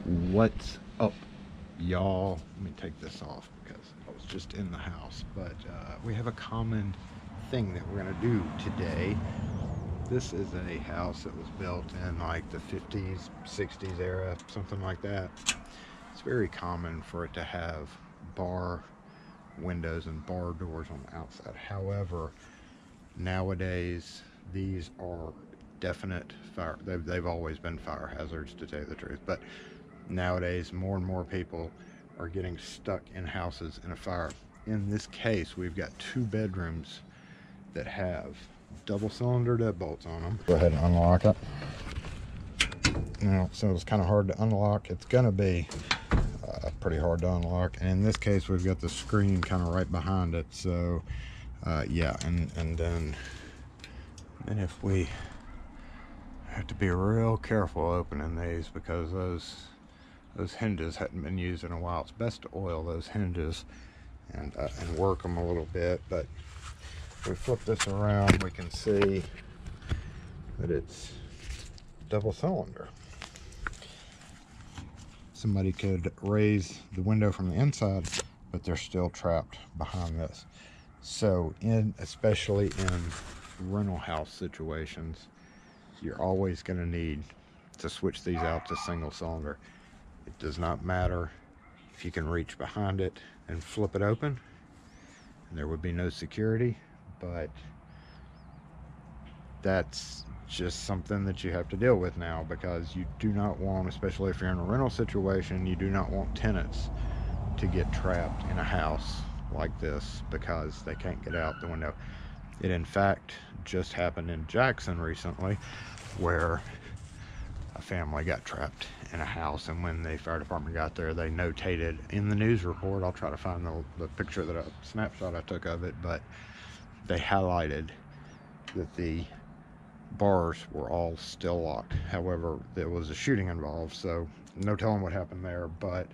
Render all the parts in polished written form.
What's up, y'all? Let me take this off because I was just in the house. But we have a common thing that we're gonna do today. This is a house that was built in like the 50s, 60s era, something like that. It's very common for it to have bar windows and bar doors on the outside. However, nowadays these are definite fire. They've always been fire hazards, to tell you the truth, but nowadays more and more people are getting stuck in houses in a fire. In this case, we've got 2 bedrooms that have double cylinder deadbolts on them. Go ahead and unlock it. Now, so it's kind of hard to unlock. It's gonna be pretty hard to unlock, and in this case we've got the screen kind of right behind it. So yeah, and then if we have to be real careful opening these, because those hinges hadn't been used in a while. It's best to oil those hinges and work them a little bit. But if we flip this around, we can see that it's double cylinder. Somebody could raise the window from the inside, but they're still trapped behind this. So especially in rental house situations, you're always going to need to switch these out to single cylinder. It does not matter if you can reach behind it and flip it open, and there would be no security, but that's just something that you have to deal with now, because you do not want, especially if you're in a rental situation, you do not want tenants to get trapped in a house like this because they can't get out the window. It in fact just happened in Jackson recently, where a family got trapped in a house, and when the fire department got there, they notated in the news report, I'll try to find the picture, that snapshot I took of it, but they highlighted that the bars were all still locked. However, there was a shooting involved, so no telling what happened there, but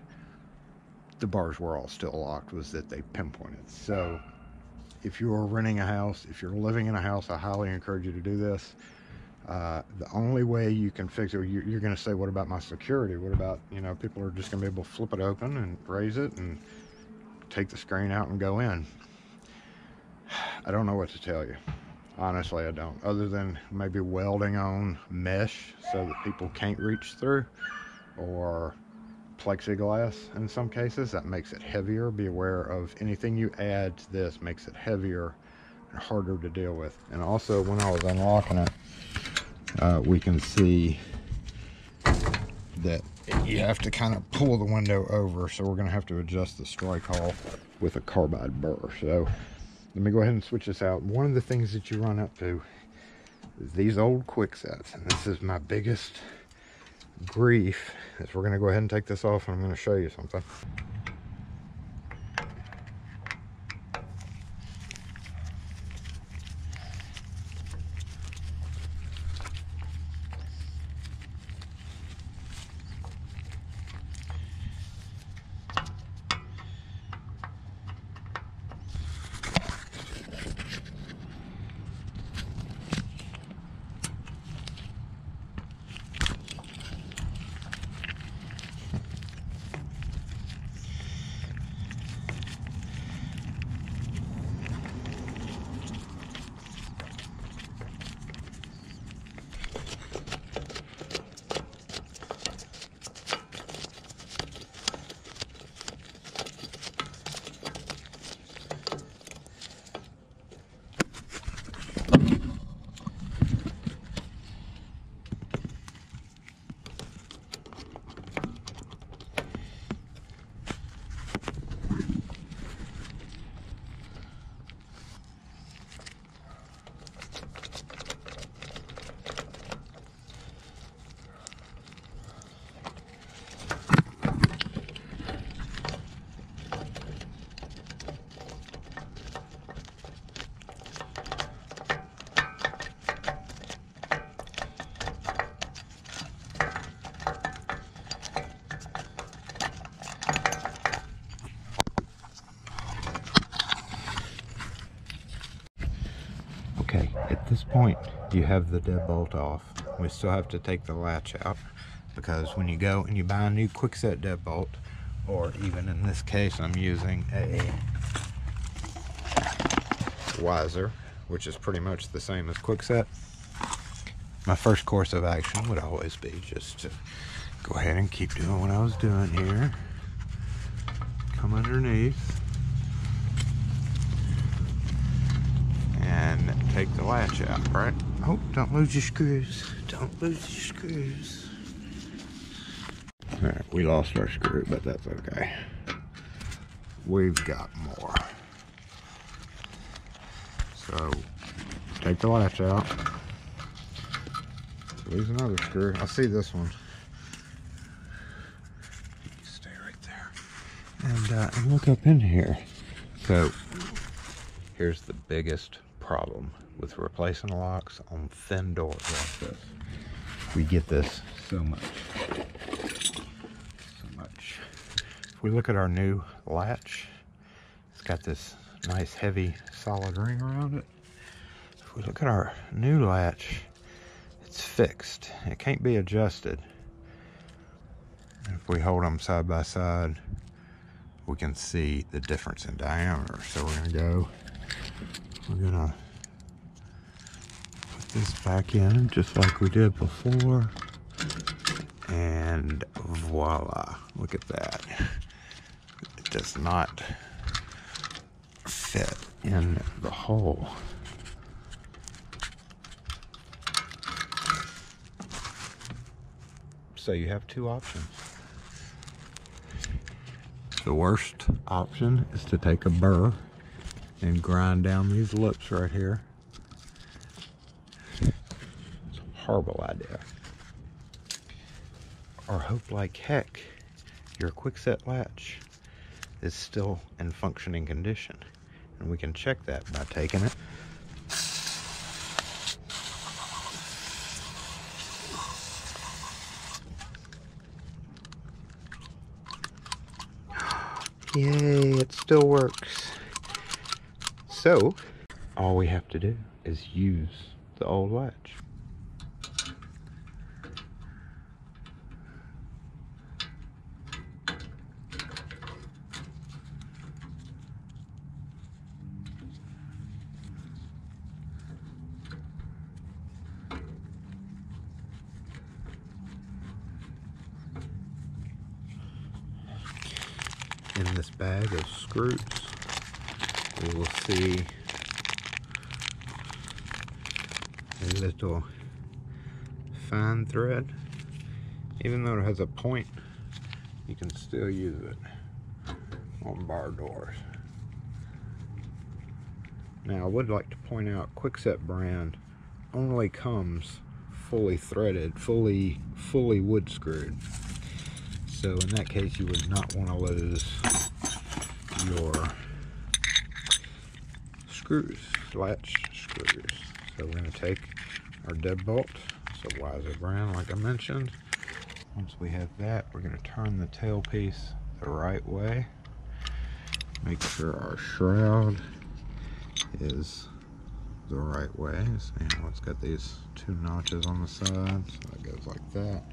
the bars were all still locked, was that they pinpointed. So if you're renting a house, if you're living in a house, I highly encourage you to do this. The only way you can fix it, you're going to say, what about my security? What about, you know, people are just going to be able to flip it open and raise it and take the screen out and go in. I don't know what to tell you. Honestly, I don't. Other than maybe welding on mesh so that people can't reach through, or plexiglass in some cases. That makes it heavier. Be aware of anything you add to this makes it heavier and harder to deal with. And also, when I was unlocking it, we can see that you have to kind of pull the window over, so we're going to have to adjust the strike hull with a carbide burr. So let me go ahead and switch this out. One of the things that you run up to is these old quick sets, and this is my biggest grief, is we're going to go ahead and take this off, and I'm going to show you something. Okay, at this point you have the deadbolt off. We still have to take the latch out because when you go and you buy a new quickset deadbolt, or even in this case I'm using a Wiser, which is pretty much the same as quickset, my first course of action would always be just to go ahead and keep doing what I was doing here. Come underneath and take the latch out, right? Oh, don't lose your screws. Don't lose your screws. All right, we lost our screw, but that's okay. We've got more. So, take the latch out. Lose another screw. I see this one. You stay right there. And look up in here. So, here's the biggest problem with replacing locks on thin doors like this. We get this so much. If we look at our new latch, it's got this nice heavy solid ring around it. If we look at our new latch, it's fixed. It can't be adjusted. If we hold them side by side, we can see the difference in diameter. So we're gonna put this back in just like we did before. And voila, look at that. It does not fit in the hole. So you have two options. The worst option is to take a burr and grind down these lips right here. It's a horrible idea. Or hope like heck your quickset latch is still in functioning condition. And we can check that by taking it. Yay, it still works. So, all we have to do is use the old latch. In this bag of screws, we will see a little fine thread. Even though it has a point, you can still use it on bar doors. Now I would like to point out, Quickset brand only comes fully threaded, fully wood screwed. So in that case, you would not want to lose your screws, latch screws. So we're going to take our deadbolt, it's a Wiser brand like I mentioned. Once we have that, we're going to turn the tailpiece the right way. Make sure our shroud is the right way. So, it's got these two notches on the side, so it goes like that.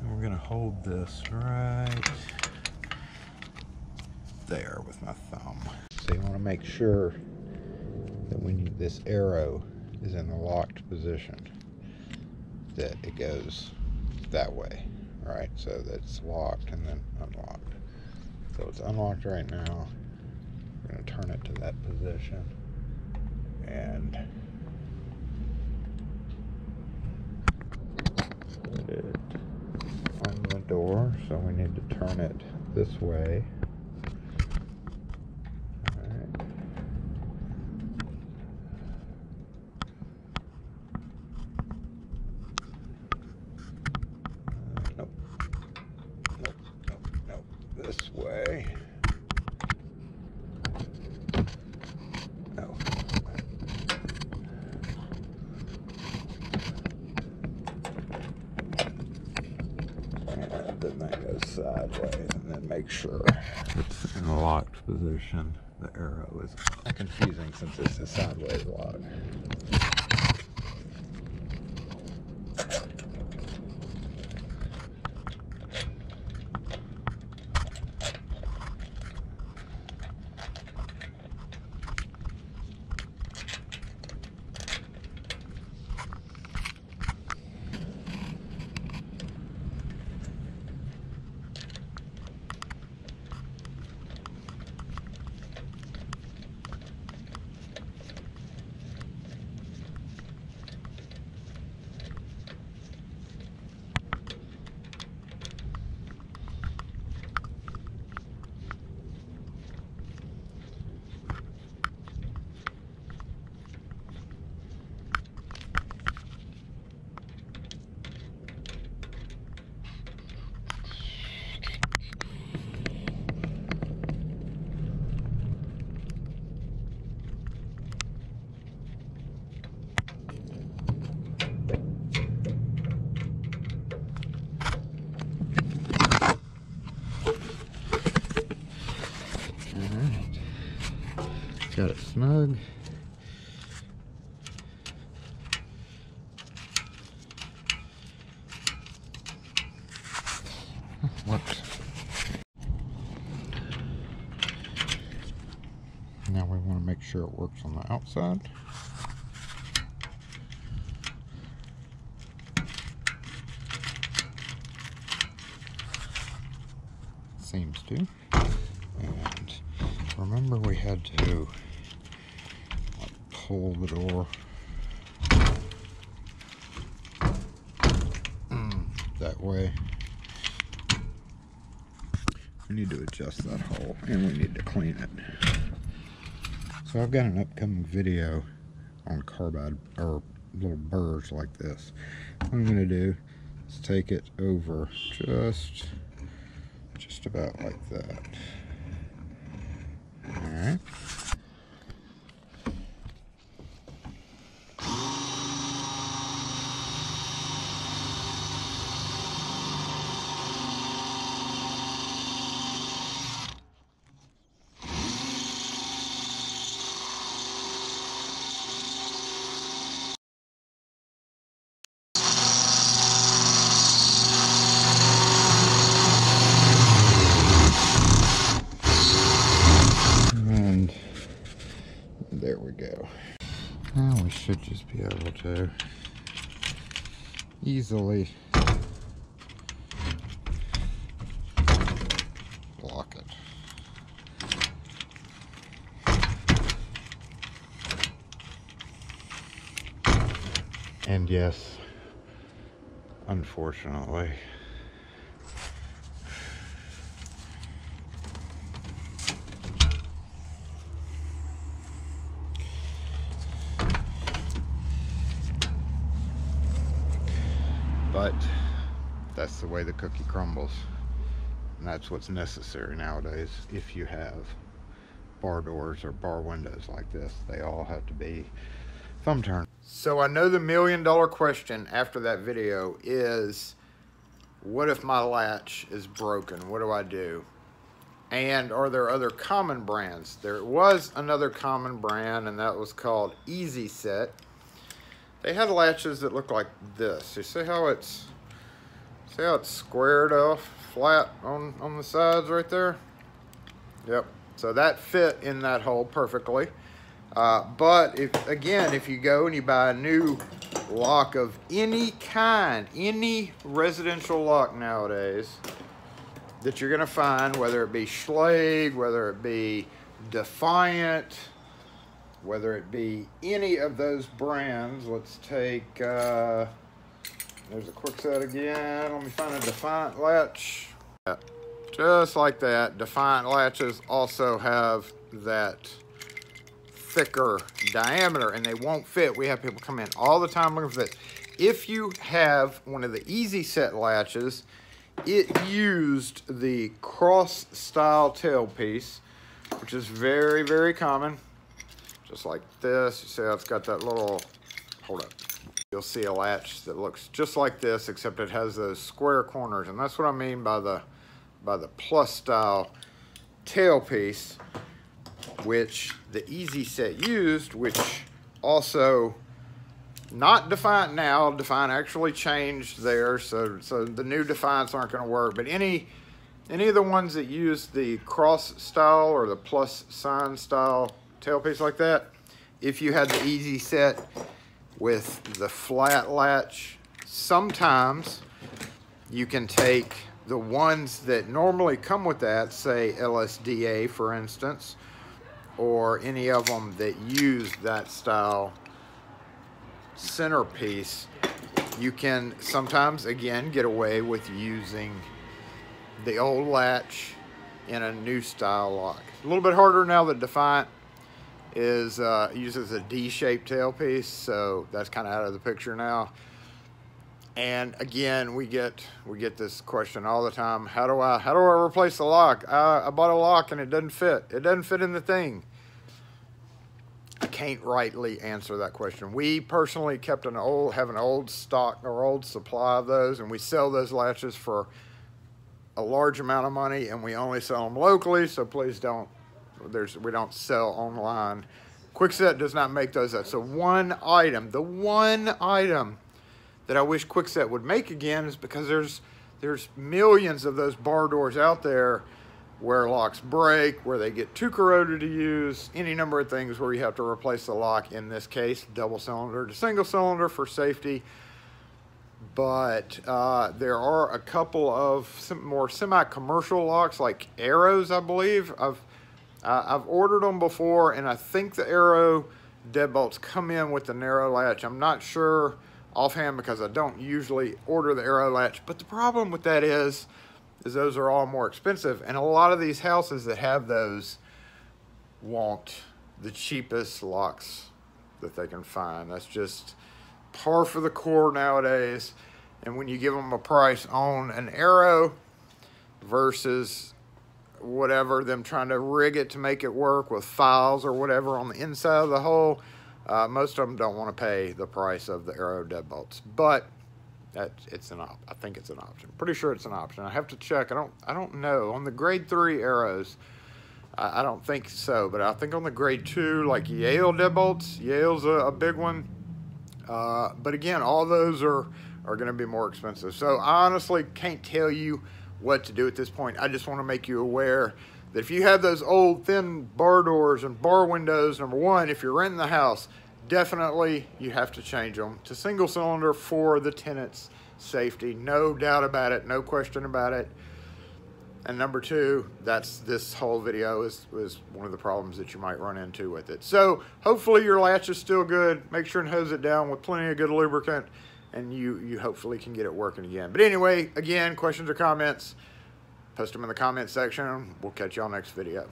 And we're going to hold this right there with my thumb. So you want to make sure that when this arrow is in the locked position, that it goes that way, right? So that it's locked and then unlocked. So it's unlocked right now. We're going to turn it to that position and put it on the door. So we need to turn it this way. This way. No. And then that goes sideways, and then make sure it's in a locked position. The arrow is confusing since it's a sideways lock. Got it snug. Whoops. Now we want to make sure it works on the outside. Seems to. And remember, we had to pull the door that way. We need to adjust that hole, and we need to clean it. So I've got an upcoming video on carbide or little burrs like this. What I'm going to do is take it over just about like that. Alright. There we go. Now we should just be able to easily block it. And yes, unfortunately, but that's the way the cookie crumbles, and that's what's necessary nowadays. If you have bar doors or bar windows like this, they all have to be thumb turned. So I know the $1,000,000 question after that video is, what if my latch is broken? What do I do? And are there other common brands? There was another common brand, and that was called Easy Set. They had latches that look like this. You see how it's squared off flat on the sides right there? Yep. So that fit in that hole perfectly. But if you go and you buy a new lock of any kind, any residential lock nowadays that you're gonna find, whether it be Schlage, whether it be Defiant, whether it be any of those brands. Let's take, there's a quick set again. Let me find a Defiant latch. Just like that. Defiant latches also have that thicker diameter, and they won't fit. We have people come in all the time looking for this. If you have one of the Easy Set latches, it used the cross style tailpiece, which is very, very common. Just like this. You see how it's got that little, hold up. You'll see a latch that looks just like this, except it has those square corners. And that's what I mean by the plus style tailpiece, which the Easy Set used, which also, not Defiant now. Defiant actually changed theirs, so the new Defiants aren't going to work. But any of the ones that use the cross style or the plus sign style tailpiece like that, if you had the Easy Set with the flat latch, sometimes you can take the ones that normally come with that, say LSDA for instance, or any of them that use that style centerpiece, you can sometimes again get away with using the old latch in a new style lock. A little bit harder now that Defiant uses a D-shaped tailpiece, so that's kind of out of the picture now. And again, we get this question all the time: how do I replace the lock? I bought a lock and it doesn't fit. It doesn't fit in the thing. I can't rightly answer that question. We personally have an old stock or old supply of those, and we sell those latches for a large amount of money, and we only sell them locally, so please don't we don't sell online. Kwikset does not make those. So one item, the one item that I wish Kwikset would make again is because there's millions of those bar doors out there where locks break, where they get too corroded to use, any number of things where you have to replace the lock, in this case, double cylinder to single cylinder for safety. But there are a couple of some more semi-commercial locks, like Arrows, I believe. I've ordered them before, and I think the Arrow deadbolts come in with the narrow latch. I'm not sure offhand because I don't usually order the Arrow latch. But the problem with that is those are all more expensive, and a lot of these houses that have those want the cheapest locks that they can find. That's just par for the course nowadays. And when you give them a price on an Arrow versus whatever, them trying to rig it to make it work with files or whatever on the inside of the hole, most of them don't want to pay the price of the Arrow deadbolts. But I think it's an option. Pretty sure it's an option. I have to check. I don't know. On the grade 3 Arrows, I don't think so, but I think on the grade 2, like Yale deadbolts, Yale's a big one. But again, all those are going to be more expensive. So I honestly can't tell you what to do at this point. I just want to make you aware that if you have those old thin bar doors and bar windows, number one, if you're renting the house, definitely you have to change them to single cylinder for the tenant's safety. No doubt about it. No question about it. And number two, this whole video is one of the problems that you might run into with it. So hopefully your latch is still good. Make sure and hose it down with plenty of good lubricant, and you hopefully can get it working again. But anyway, again, questions or comments, post them in the comment section. We'll catch y'all next video.